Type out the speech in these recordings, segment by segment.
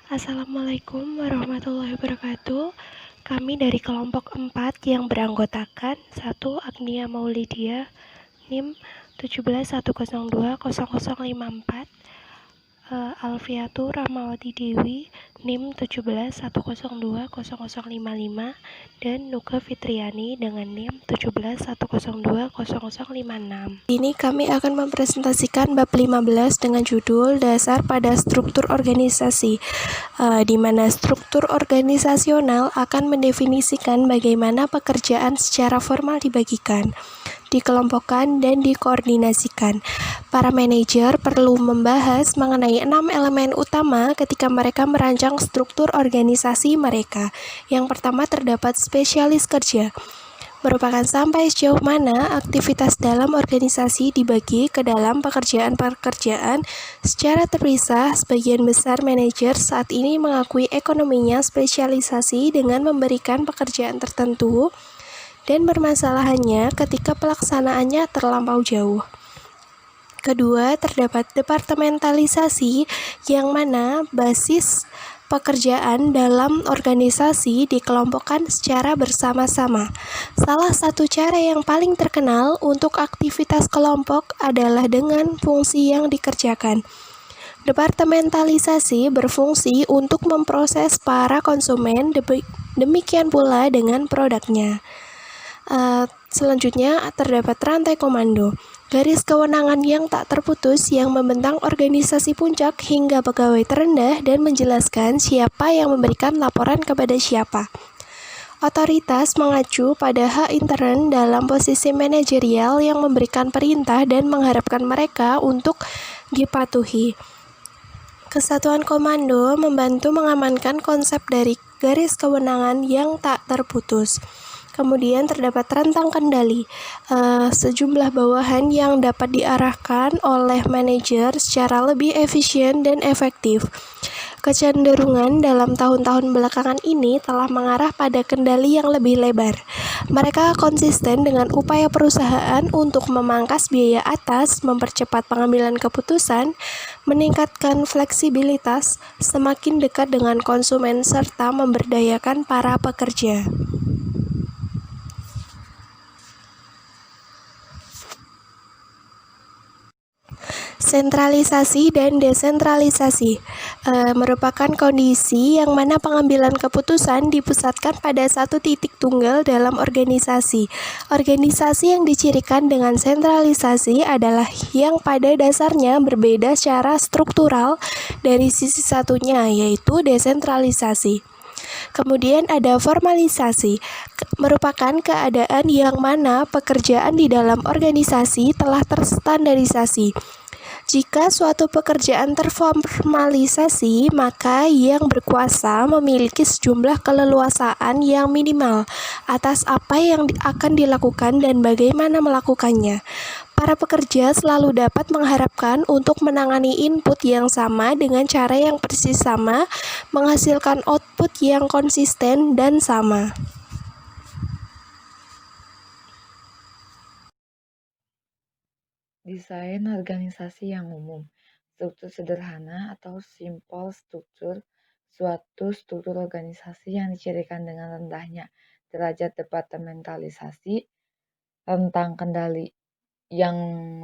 Assalamualaikum warahmatullahi wabarakatuh. Kami dari kelompok 4 yang beranggotakan 1. Agnia Maulidia, NIM 1710200054, Alfiatur Rahmawati Dewi, NIM 1710200055, dan Nuga Fitriani dengan NIM 1710200056. Ini kami akan mempresentasikan bab 15 dengan judul Dasar pada Struktur Organisasi, di mana struktur organisasional akan mendefinisikan bagaimana pekerjaan secara formal dibagikan, dikelompokkan, dan dikoordinasikan. Para manajer perlu membahas mengenai 6 elemen utama ketika mereka merancang struktur organisasi mereka. Yang pertama terdapat spesialis kerja, merupakan sampai sejauh mana aktivitas dalam organisasi dibagi ke dalam pekerjaan-pekerjaan secara terpisah. Sebagian besar manajer saat ini mengakui ekonominya spesialisasi dengan memberikan pekerjaan tertentu dan permasalahannya ketika pelaksanaannya terlampau jauh. Kedua, terdapat departementalisasi yang mana basis pekerjaan dalam organisasi dikelompokkan secara bersama-sama. Salah satu cara yang paling terkenal untuk aktivitas kelompok adalah dengan fungsi yang dikerjakan. Departementalisasi berfungsi untuk memproses para konsumen, demikian pula dengan produknya. Selanjutnya terdapat rantai komando, garis kewenangan yang tak terputus yang membentang organisasi puncak hingga pegawai terendah dan menjelaskan siapa yang memberikan laporan kepada siapa. Otoritas mengacu pada hak intern dalam posisi manajerial yang memberikan perintah dan mengharapkan mereka untuk dipatuhi. Kesatuan komando membantu mengamankan konsep dari garis kewenangan yang tak terputus. Kemudian terdapat rentang kendali, sejumlah bawahan yang dapat diarahkan oleh manajer secara lebih efisien dan efektif. Kecenderungan dalam tahun-tahun belakangan ini telah mengarah pada kendali yang lebih lebar. Mereka konsisten dengan upaya perusahaan untuk memangkas biaya atas, mempercepat pengambilan keputusan, meningkatkan fleksibilitas, semakin dekat dengan konsumen, serta memberdayakan para pekerja. Sentralisasi dan desentralisasi merupakan kondisi yang mana pengambilan keputusan dipusatkan pada satu titik tunggal dalam organisasi. Organisasi yang dicirikan dengan sentralisasi adalah yang pada dasarnya berbeda secara struktural dari sisi satunya, yaitu desentralisasi. Kemudian ada formalisasi, merupakan keadaan yang mana pekerjaan di dalam organisasi telah terstandarisasi. Jika suatu pekerjaan terformalisasi, maka yang berkuasa memiliki sejumlah keleluasaan yang minimal atas apa yang akan dilakukan dan bagaimana melakukannya. Para pekerja selalu dapat mengharapkan untuk menangani input yang sama dengan cara yang persis sama, menghasilkan output yang konsisten dan sama. Desain organisasi yang umum. Struktur sederhana atau simple struktur, suatu struktur organisasi yang dicirikan dengan rendahnya derajat departementalisasi, rentang kendali yang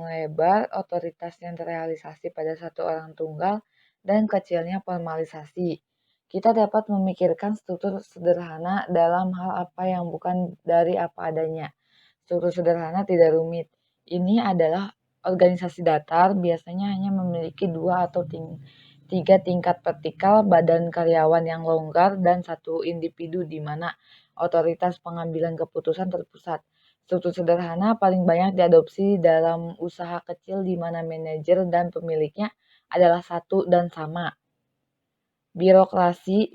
lebar, otoritas yang terrealisasi pada satu orang tunggal, dan kecilnya formalisasi. Kita dapat memikirkan struktur sederhana dalam hal apa yang bukan dari apa adanya. Struktur sederhana tidak rumit. Ini adalah organisasi datar, biasanya hanya memiliki 2 atau 3 tingkat vertikal, badan karyawan yang longgar, dan satu individu di mana otoritas pengambilan keputusan terpusat. Struktur sederhana paling banyak diadopsi dalam usaha kecil di mana manajer dan pemiliknya adalah satu dan sama. Birokrasi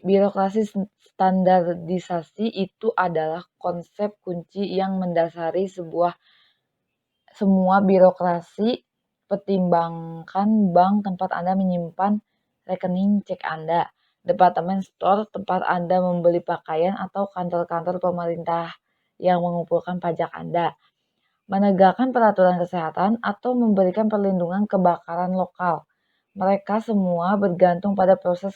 standarisasi itu adalah konsep kunci yang mendasari semua birokrasi. Pertimbangkan bank tempat Anda menyimpan rekening cek Anda, departemen store tempat Anda membeli pakaian, atau kantor-kantor pemerintah yang mengumpulkan pajak Anda. Menegakkan peraturan kesehatan atau memberikan perlindungan kebakaran lokal. Mereka semua bergantung pada proses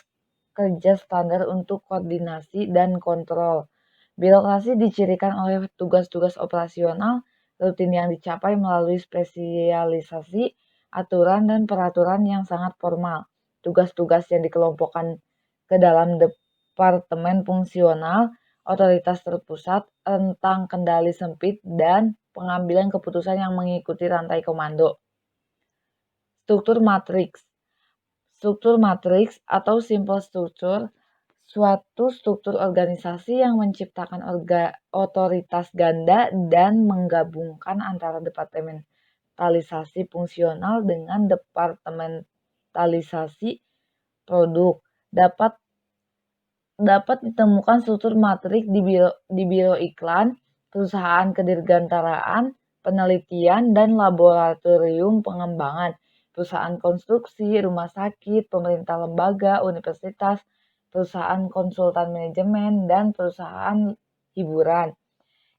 kerja standar untuk koordinasi dan kontrol. Birokrasi dicirikan oleh tugas-tugas operasional rutin yang dicapai melalui spesialisasi, aturan, dan peraturan yang sangat formal. Tugas-tugas yang dikelompokkan ke dalam departemen fungsional, otoritas terpusat, rentang kendali sempit, dan pengambilan keputusan yang mengikuti rantai komando. Struktur matriks. Struktur matriks atau simple structure, suatu struktur organisasi yang menciptakan otoritas ganda dan menggabungkan antara departementalisasi fungsional dengan departementalisasi produk. Dapat ditemukan struktur matrik di biro iklan, perusahaan kedirgantaraan, penelitian, dan laboratorium pengembangan, perusahaan konstruksi, rumah sakit, pemerintah lembaga, universitas, perusahaan konsultan manajemen, dan perusahaan hiburan.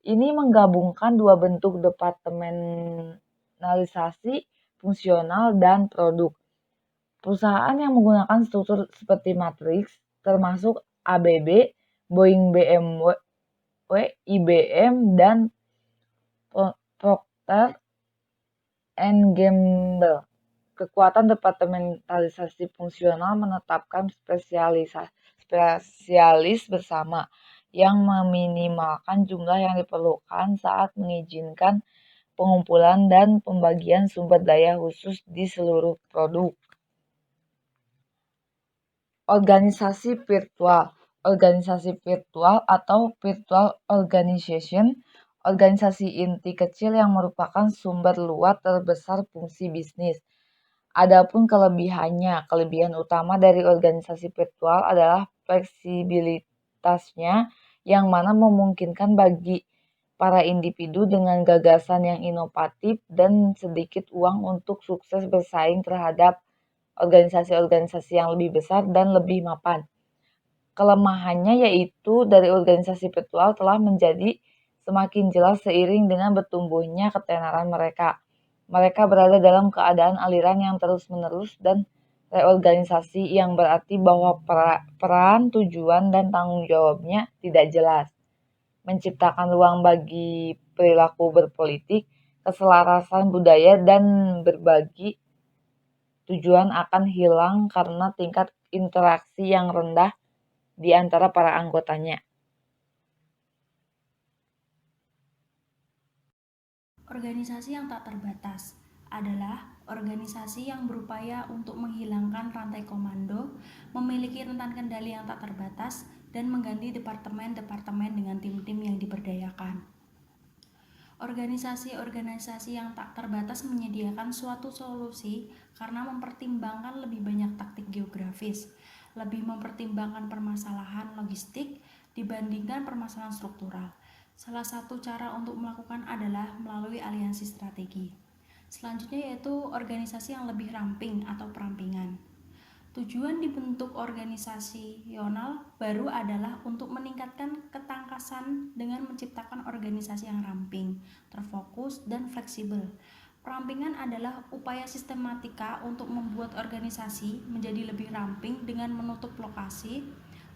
Ini menggabungkan dua bentuk departementalisasi fungsional dan produk. Perusahaan yang menggunakan struktur seperti matriks termasuk ABB, Boeing, BMW, IBM, dan Procter and Gamble. Kekuatan departementalisasi fungsional menetapkan spesialis bersama yang meminimalkan jumlah yang diperlukan saat mengizinkan pengumpulan dan pembagian sumber daya khusus di seluruh produk. Organisasi virtual. Organisasi virtual atau virtual organization, organisasi inti kecil yang merupakan sumber luar terbesar fungsi bisnis. Adapun kelebihan utama dari organisasi virtual adalah fleksibilitasnya yang mana memungkinkan bagi para individu dengan gagasan yang inovatif dan sedikit uang untuk sukses bersaing terhadap organisasi-organisasi yang lebih besar dan lebih mapan. Kelemahannya yaitu dari organisasi virtual telah menjadi semakin jelas seiring dengan bertumbuhnya ketenaran mereka. Mereka berada dalam keadaan aliran yang terus-menerus dan reorganisasi yang berarti bahwa peran, tujuan, dan tanggung jawabnya tidak jelas. Menciptakan ruang bagi perilaku berpolitik, keselarasan budaya, dan berbagi tujuan akan hilang karena tingkat interaksi yang rendah di antara para anggotanya. Organisasi yang tak terbatas adalah organisasi yang berupaya untuk menghilangkan rantai komando, memiliki rentan kendali yang tak terbatas, dan mengganti departemen-departemen dengan tim-tim yang diberdayakan. Organisasi-organisasi yang tak terbatas menyediakan suatu solusi karena mempertimbangkan lebih banyak taktik geografis, lebih mempertimbangkan permasalahan logistik dibandingkan permasalahan struktural. Salah satu cara untuk melakukan adalah melalui aliansi strategi. Selanjutnya yaitu organisasi yang lebih ramping atau perampingan. Tujuan dibentuk organisasional baru adalah untuk meningkatkan ketangkasan dengan menciptakan organisasi yang ramping, terfokus, dan fleksibel. Perampingan adalah upaya sistematika untuk membuat organisasi menjadi lebih ramping dengan menutup lokasi,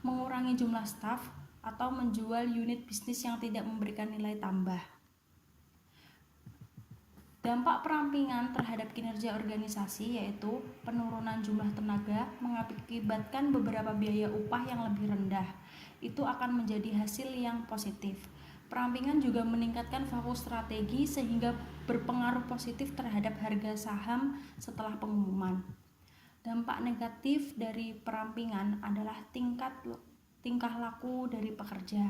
mengurangi jumlah staf, atau menjual unit bisnis yang tidak memberikan nilai tambah. Dampak perampingan terhadap kinerja organisasi yaitu penurunan jumlah tenaga mengakibatkan beberapa biaya upah yang lebih rendah. Itu akan menjadi hasil yang positif. Perampingan juga meningkatkan fokus strategi sehingga berpengaruh positif terhadap harga saham setelah pengumuman. Dampak negatif dari perampingan adalah tingkah laku dari pekerja.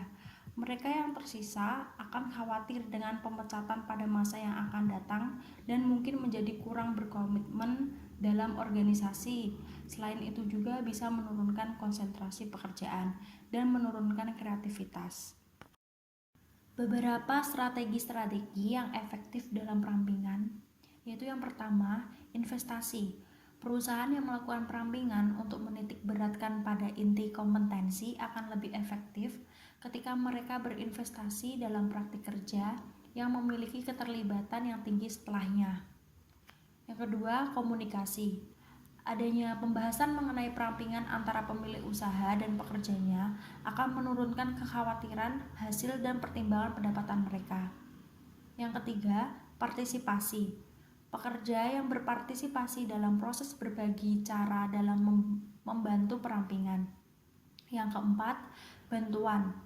Mereka yang tersisa akan khawatir dengan pemecatan pada masa yang akan datang dan mungkin menjadi kurang berkomitmen dalam organisasi. Selain itu juga bisa menurunkan konsentrasi pekerjaan dan menurunkan kreativitas. Beberapa strategi-strategi yang efektif dalam perampingan yaitu yang pertama, investasi. Perusahaan yang melakukan perampingan untuk menitik beratkan pada inti kompetensi akan lebih efektif ketika mereka berinvestasi dalam praktik kerja yang memiliki keterlibatan yang tinggi setelahnya. Yang kedua, komunikasi. Adanya pembahasan mengenai perampingan antara pemilik usaha dan pekerjanya akan menurunkan kekhawatiran hasil dan pertimbangan pendapatan mereka. Yang ketiga, partisipasi. Pekerja yang berpartisipasi dalam proses berbagi cara dalam membantu perampingan. Yang keempat, bantuan.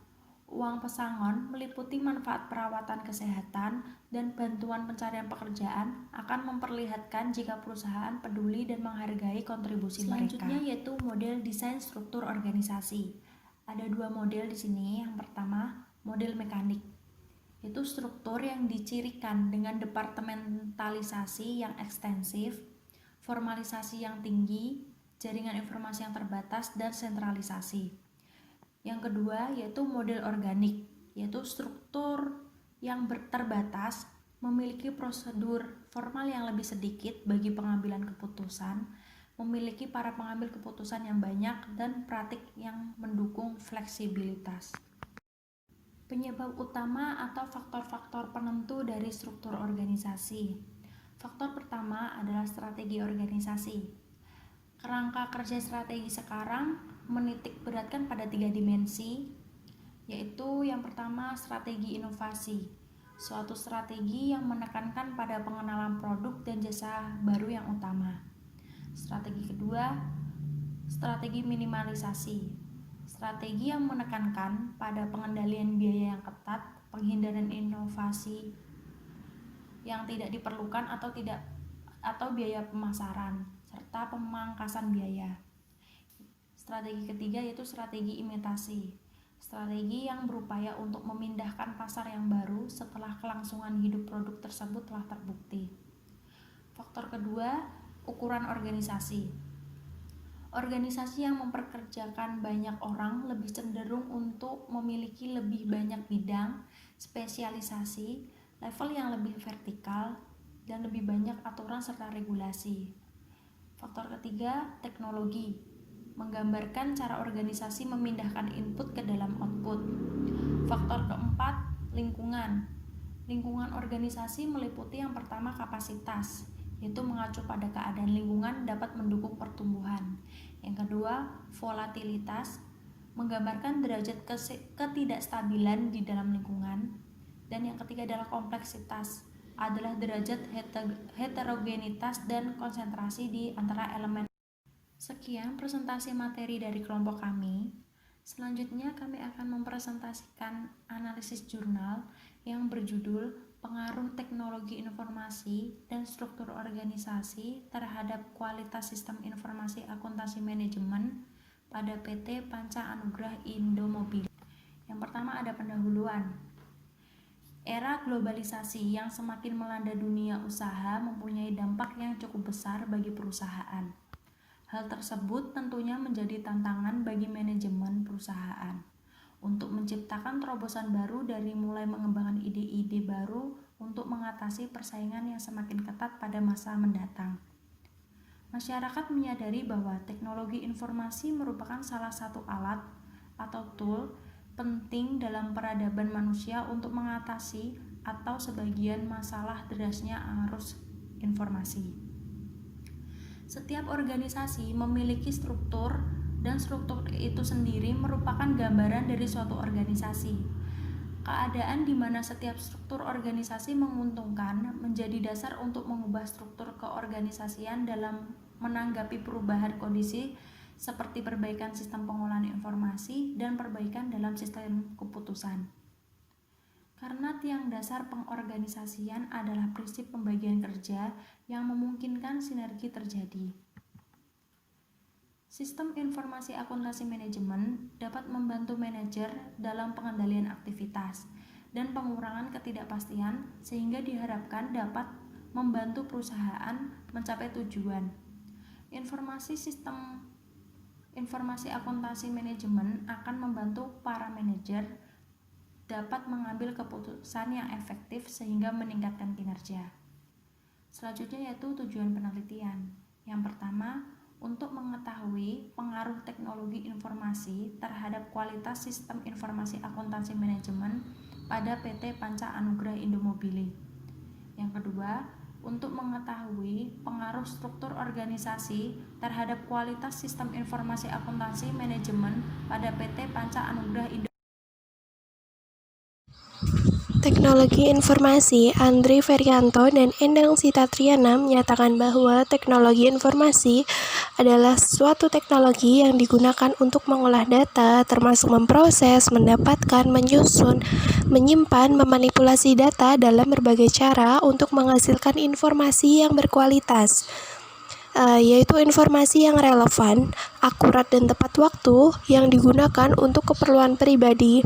Uang pesangon meliputi manfaat perawatan kesehatan dan bantuan pencarian pekerjaan akan memperlihatkan jika perusahaan peduli dan menghargai kontribusi mereka. Selanjutnya yaitu model desain struktur organisasi. Ada dua model di sini. Yang pertama, model mekanik. Itu struktur yang dicirikan dengan departementalisasi yang ekstensif, formalisasi yang tinggi, jaringan informasi yang terbatas, dan sentralisasi. Yang kedua yaitu model organik, yaitu struktur yang terbatas, memiliki prosedur formal yang lebih sedikit bagi pengambilan keputusan, memiliki para pengambil keputusan yang banyak, dan praktik yang mendukung fleksibilitas. Penyebab utama atau faktor-faktor penentu dari struktur organisasi. Faktor pertama adalah strategi organisasi. Kerangka kerja strategi sekarang menitik beratkan pada 3 dimensi, yaitu yang pertama strategi inovasi, suatu strategi yang menekankan pada pengenalan produk dan jasa baru yang utama. Strategi kedua, strategi minimalisasi, strategi yang menekankan pada pengendalian biaya yang ketat, penghindaran inovasi yang tidak diperlukan atau biaya pemasaran, serta pemangkasan biaya. Strategi ketiga yaitu strategi imitasi, strategi yang berupaya untuk memindahkan pasar yang baru setelah kelangsungan hidup produk tersebut telah terbukti. Faktor kedua, ukuran organisasi. Organisasi yang memperkerjakan banyak orang lebih cenderung untuk memiliki lebih banyak bidang, spesialisasi, level yang lebih vertikal, dan lebih banyak aturan serta regulasi. Faktor ketiga, teknologi. Menggambarkan cara organisasi memindahkan input ke dalam output. Faktor keempat, lingkungan. Lingkungan organisasi meliputi yang pertama kapasitas, yaitu mengacu pada keadaan lingkungan dapat mendukung pertumbuhan. Yang kedua, volatilitas, menggambarkan derajat ketidakstabilan di dalam lingkungan. Dan yang ketiga adalah kompleksitas, adalah derajat heterogenitas dan konsentrasi di antara elemen. Sekian presentasi materi dari kelompok kami. Selanjutnya kami akan mempresentasikan analisis jurnal yang berjudul Pengaruh Teknologi Informasi dan Struktur Organisasi terhadap Kualitas Sistem Informasi Akuntansi Manajemen pada PT Panca Anugrah Indomobility. Yang pertama ada pendahuluan. Era globalisasi yang semakin melanda dunia usaha mempunyai dampak yang cukup besar bagi perusahaan. Hal tersebut tentunya menjadi tantangan bagi manajemen perusahaan untuk menciptakan terobosan baru dari mulai mengembangkan ide-ide baru untuk mengatasi persaingan yang semakin ketat pada masa mendatang. Masyarakat menyadari bahwa teknologi informasi merupakan salah satu alat atau tool penting dalam peradaban manusia untuk mengatasi atau sebagian masalah derasnya arus informasi. Setiap organisasi memiliki struktur dan struktur itu sendiri merupakan gambaran dari suatu organisasi. Keadaan di mana setiap struktur organisasi menguntungkan menjadi dasar untuk mengubah struktur keorganisasian dalam menanggapi perubahan kondisi seperti perbaikan sistem pengolahan informasi dan perbaikan dalam sistem keputusan. Karena tiang dasar pengorganisasian adalah prinsip pembagian kerja yang memungkinkan sinergi terjadi. Sistem informasi akuntansi manajemen dapat membantu manajer dalam pengendalian aktivitas dan pengurangan ketidakpastian sehingga diharapkan dapat membantu perusahaan mencapai tujuan. Sistem informasi akuntansi manajemen akan membantu para manajer dapat mengambil keputusan yang efektif sehingga meningkatkan kinerja. Selanjutnya yaitu tujuan penelitian. Yang pertama, untuk mengetahui pengaruh teknologi informasi terhadap kualitas sistem informasi akuntansi manajemen pada PT Panca Anugrah Indomobility. Yang kedua, Untuk mengetahui pengaruh struktur organisasi terhadap kualitas sistem informasi akuntansi manajemen pada PT Panca Anugrah Indo. Teknologi Informasi, Andri Ferianto dan Endang Sitatriana menyatakan bahwa teknologi informasi adalah suatu teknologi yang digunakan untuk mengolah data, termasuk memproses, mendapatkan, menyusun, menyimpan, memanipulasi data dalam berbagai cara untuk menghasilkan informasi yang berkualitas, yaitu informasi yang relevan, akurat dan tepat waktu yang digunakan untuk keperluan pribadi,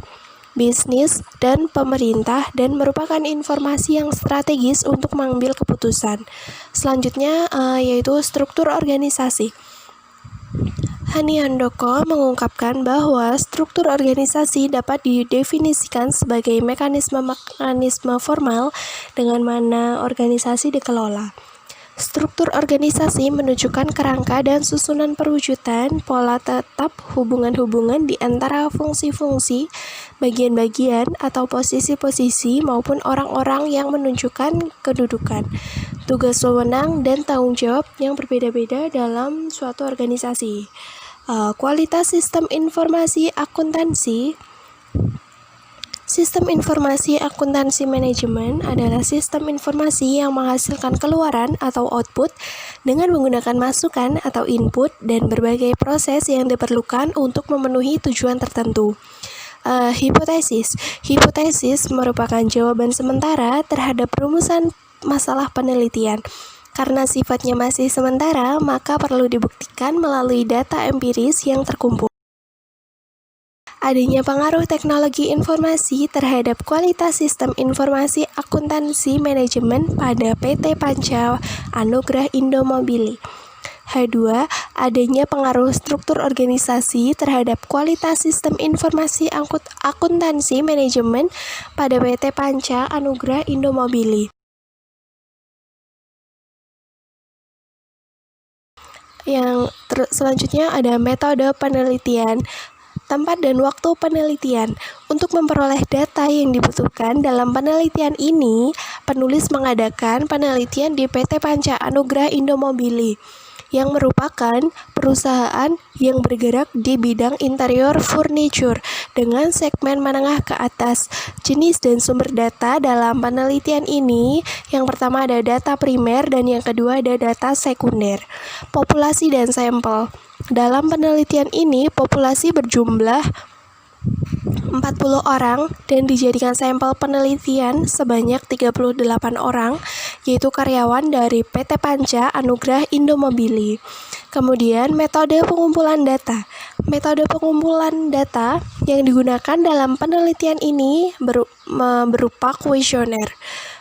bisnis, dan pemerintah, dan merupakan informasi yang strategis untuk mengambil keputusan. Selanjutnya yaitu struktur organisasi. Hani Handoko mengungkapkan bahwa struktur organisasi dapat didefinisikan sebagai mekanisme formal dengan mana organisasi dikelola. Struktur organisasi menunjukkan kerangka dan susunan perwujudan pola tetap hubungan-hubungan di antara fungsi-fungsi, bagian-bagian, atau posisi-posisi maupun orang-orang yang menunjukkan kedudukan, tugas wewenang, dan tanggung jawab yang berbeda-beda dalam suatu organisasi. Kualitas sistem informasi akuntansi. Sistem informasi akuntansi manajemen adalah sistem informasi yang menghasilkan keluaran atau output dengan menggunakan masukan atau input dan berbagai proses yang diperlukan untuk memenuhi tujuan tertentu. Hipotesis. Hipotesis merupakan jawaban sementara terhadap rumusan masalah penelitian. Karena sifatnya masih sementara, maka perlu dibuktikan melalui data empiris yang terkumpul. Adanya pengaruh teknologi informasi terhadap kualitas sistem informasi akuntansi manajemen pada PT Panca Anugrah Indomobili. H2. Adanya pengaruh struktur organisasi terhadap kualitas sistem informasi akuntansi manajemen pada PT Panca Anugrah Indomobili. Yang selanjutnya ada metode penelitian. Tempat dan waktu penelitian. Untuk memperoleh data yang dibutuhkan dalam penelitian ini, penulis mengadakan penelitian di PT Panca Anugrah Indomobili, yang merupakan perusahaan yang bergerak di bidang interior furniture dengan segmen menengah ke atas. Jenis dan sumber data dalam penelitian ini, yang pertama ada data primer dan yang kedua ada data sekunder. Populasi dan sampel. Dalam penelitian ini, populasi berjumlah 40 orang dan dijadikan sampel penelitian sebanyak 38 orang, yaitu karyawan dari PT Panca Anugrah Indomobili. Kemudian metode pengumpulan data. Metode pengumpulan data yang digunakan dalam penelitian ini berupa kuesioner.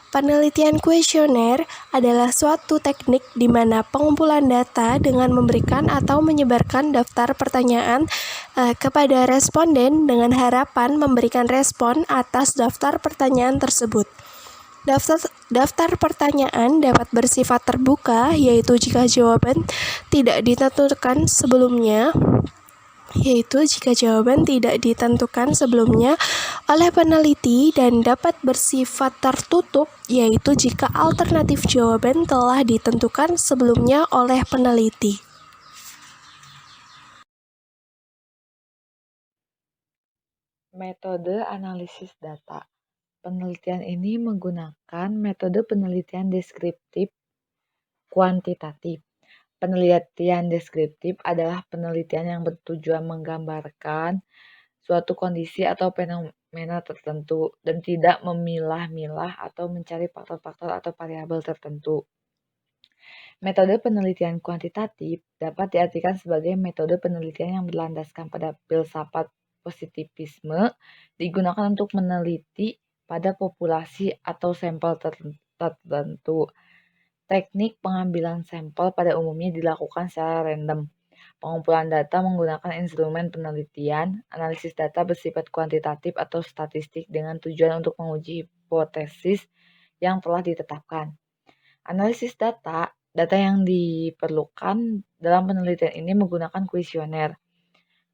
Penelitian kuesioner adalah suatu teknik di mana pengumpulan data dengan memberikan atau menyebarkan daftar pertanyaan kepada responden dengan harapan memberikan respon atas daftar pertanyaan tersebut. Daftar pertanyaan dapat bersifat terbuka, yaitu jika jawaban tidak ditentukan sebelumnya, oleh peneliti, dan dapat bersifat tertutup, yaitu jika alternatif jawaban telah ditentukan sebelumnya oleh peneliti. Metode analisis data. Penelitian ini menggunakan metode penelitian deskriptif kuantitatif. Penelitian deskriptif adalah penelitian yang bertujuan menggambarkan suatu kondisi atau fenomena tertentu dan tidak memilah-milah atau mencari faktor-faktor atau variabel tertentu. Metode penelitian kuantitatif dapat diartikan sebagai metode penelitian yang berlandaskan pada filsafat positivisme, digunakan untuk meneliti pada populasi atau sampel tertentu. Teknik pengambilan sampel pada umumnya dilakukan secara random. Pengumpulan data menggunakan instrumen penelitian. Analisis data bersifat kuantitatif atau statistik dengan tujuan untuk menguji hipotesis yang telah ditetapkan. Analisis data yang diperlukan dalam penelitian ini menggunakan kuesioner.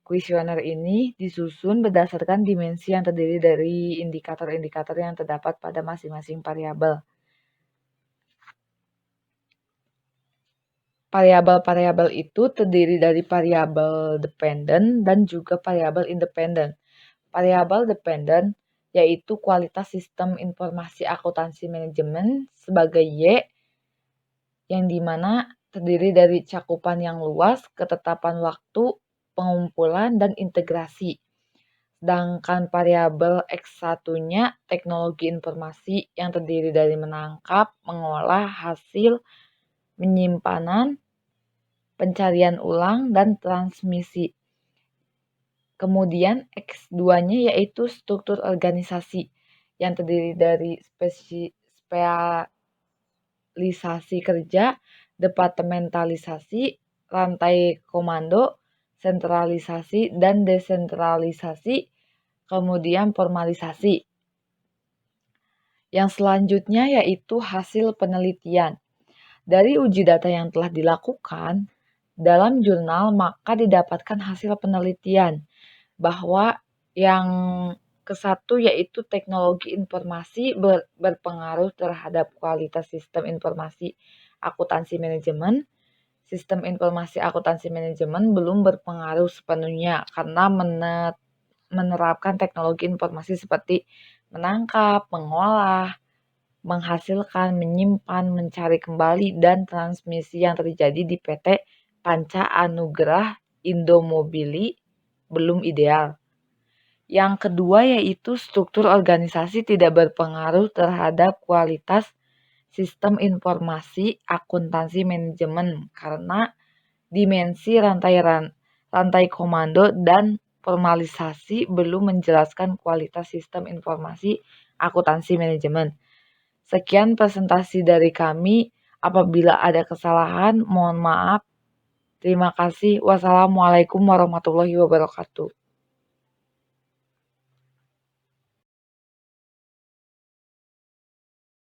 Kuesioner ini disusun berdasarkan dimensi yang terdiri dari indikator-indikator yang terdapat pada masing-masing variabel. Variabel-variabel itu terdiri dari variabel dependen dan juga variabel independen. Variabel dependen yaitu kualitas sistem informasi akuntansi manajemen sebagai Y, yang dimana terdiri dari cakupan yang luas, ketetapan waktu, pengumpulan, dan integrasi. Sedangkan variabel X1-nya teknologi informasi yang terdiri dari menangkap, mengolah hasil, penyimpanan, pencarian ulang, dan transmisi. Kemudian X2-nya yaitu struktur organisasi yang terdiri dari spesialisasi kerja, departementalisasi, rantai komando, sentralisasi, dan desentralisasi, kemudian formalisasi. Yang selanjutnya yaitu hasil penelitian. Dari uji data yang telah dilakukan dalam jurnal, maka didapatkan hasil penelitian bahwa yang ke-1 yaitu teknologi informasi berpengaruh terhadap kualitas sistem informasi akuntansi manajemen. Sistem informasi akuntansi manajemen belum berpengaruh sepenuhnya karena menerapkan teknologi informasi seperti menangkap, mengolah, menghasilkan, menyimpan, mencari kembali, dan transmisi yang terjadi di PT Panca Anugrah Indomobili belum ideal. Yang kedua yaitu struktur organisasi tidak berpengaruh terhadap kualitas sistem informasi akuntansi manajemen karena dimensi rantai komando dan formalisasi belum menjelaskan kualitas sistem informasi akuntansi manajemen. Sekian presentasi dari kami. Apabila ada kesalahan, mohon maaf. Terima kasih. Wassalamualaikum warahmatullahi wabarakatuh.